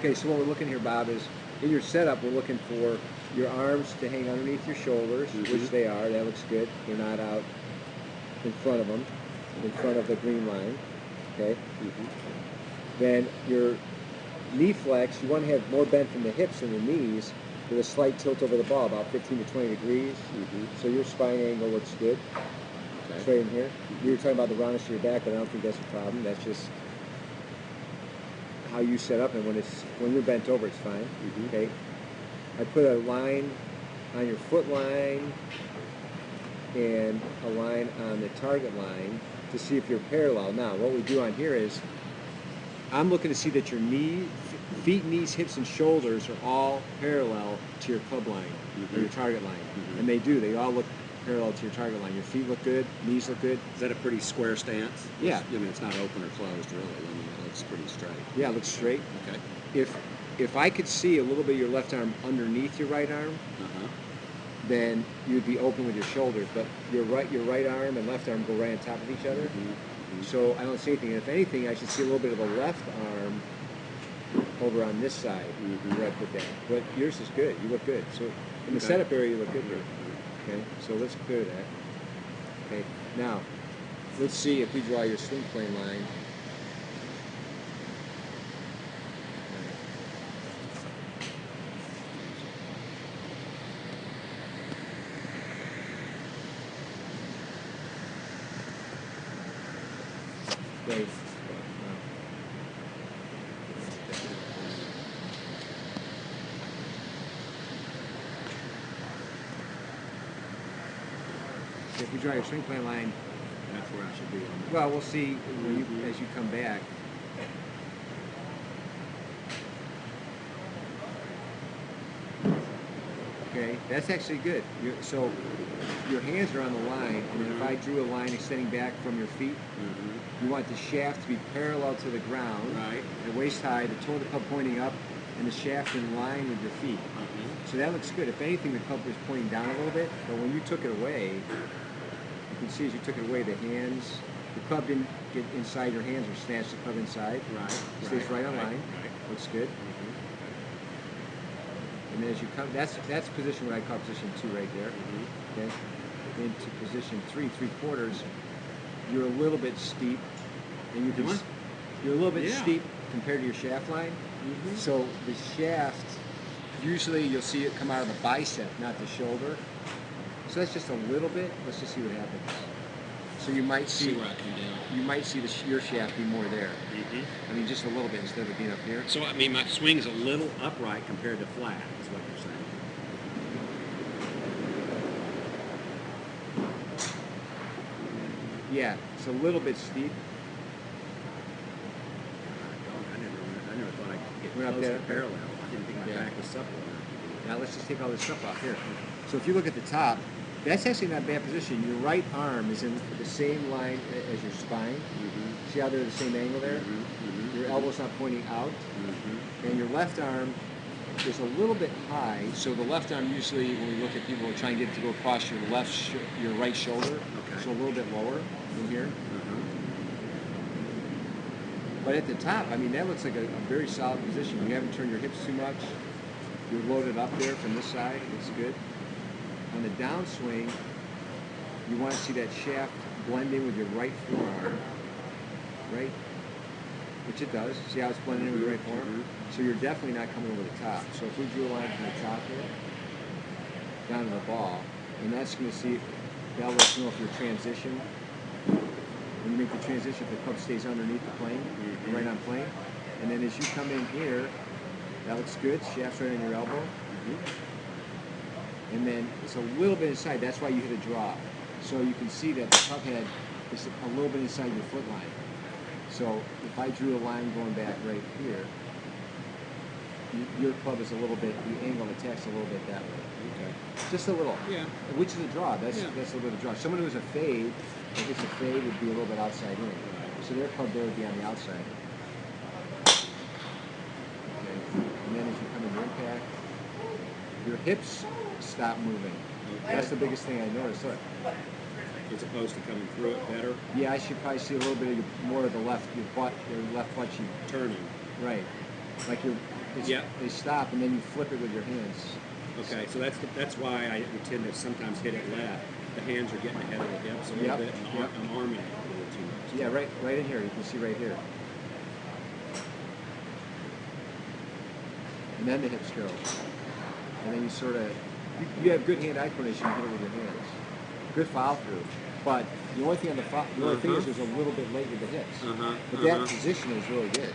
Okay, so what we're looking here, Bob, is in your setup, we're looking for your arms to hang underneath your shoulders, which they are. That looks good. They're not out in front of them, in front of the green line. Okay. Then your knee flex, you want to have more bend from the hips and the knees with a slight tilt over the ball, about 15 to 20 degrees. So your spine angle looks good. Okay. It's right in here. You were talking about the roundness of your back, but I don't think that's a problem. That's just how you set up, and when you're bent over, it's fine. Okay. I put a line on your foot line and a line on the target line to see if you're parallel. Now, what we do on here is I'm looking to see that your feet, knees, hips, and shoulders are all parallel to your club line or your target line, and they do. They all look parallel to your target line. Your feet look good, knees look good. Is that a pretty square stance? Yeah. I mean, it's not open or closed, really. I mean, it looks pretty straight. Yeah, it looks straight. Okay. If I could see a little bit of your left arm underneath your right arm, then you'd be open with your shoulders. But your right arm and left arm go right on top of each other. So I don't see anything. If anything, I should see a little bit of a left arm over on this side where I put that. But yours is good. You look good. So in the setup area, you look good here. Okay, so let's clear that. Okay, now let's see if we draw your swing plane line. Great. If we draw your swing plane line, That's where I should be. well, we'll see as you come back. Okay, that's actually good. So your hands are on the line, and then if I drew a line extending back from your feet, you want the shaft to be parallel to the ground, Right. at waist high, the toe of the club pointing up, and the shaft in line with your feet. So that looks good. If anything, the club was pointing down a little bit, but when you took it away, you can see as you took it away, the club didn't get inside your hands or snatch the club inside. Right. Stays right on line. Right. Looks good. And then as you come, that's position what I call position 2 right there. Okay. Into position 3, 3/4. You're a little bit steep, and you're a little bit steep compared to your shaft line. So the shaft, usually you'll see it come out of the bicep, not the shoulder. So that's just a little bit. Let's just see what happens. So you might see where I come down. you might see your shaft be more there. I mean, just a little bit instead of it being up here. So, I mean, my swing's a little upright compared to flat, is what you're saying. Yeah, it's a little bit steep. I never thought I could get We're up close there. to parallel. I didn't think my back was supple enough. Now let's just take all this stuff off here. So if you look at the top, that's actually not a bad position. Your right arm is in the same line as your spine. See how they're the same angle there? Your elbow's not pointing out. And your left arm is a little bit high. So the left arm usually, when we look at people, we're trying to get it to go across your your right shoulder. Okay. So a little bit lower in here. But at the top, I mean, that looks like a very solid position. You haven't turned your hips too much. You're loaded up there from this side. It's good. On the downswing, you want to see that shaft blend in with your right forearm, right? Which it does. See how it's blending in with your right forearm? So you're definitely not coming over the top. So if we drew a line from the top here, down to the ball, and that's going to see, that'll let us know if your transition, when you make the transition, if the club stays underneath the plane, right on plane. And then as you come in here, that looks good. Shaft's right on your elbow. And then it's a little bit inside. That's why you hit a draw. So you can see that the club head is a little bit inside your foot line. So if I drew a line going back right here, your club is a little bit, the angle of attack's a little bit that way. Okay. Just a little. Yeah. Which is a draw. That's Yeah. a little bit of a draw. Someone who's a fade, if it's a fade, would be a little bit outside in. So their club there would be on the outside. Okay. And then as you come into impact, your hips stop moving. That's the biggest thing I noticed. Look. As opposed to coming through it better, Yeah, I should probably see a little bit of more of the left, your left butt cheek. turning. Right. Like your they stop, and then you flip it with your hands. Okay, so that's why I would tend to sometimes hit it left. The hands are getting ahead of the hips a little bit, and I'm arming it a little too much. Yeah, right in here. You can see right here. And then the hips go. And then you sort of, you have good hand-eye coordination, you hit it with your hands. Good follow through. But the only thing on the thing is there's a little bit late with the hips. But that position is really good.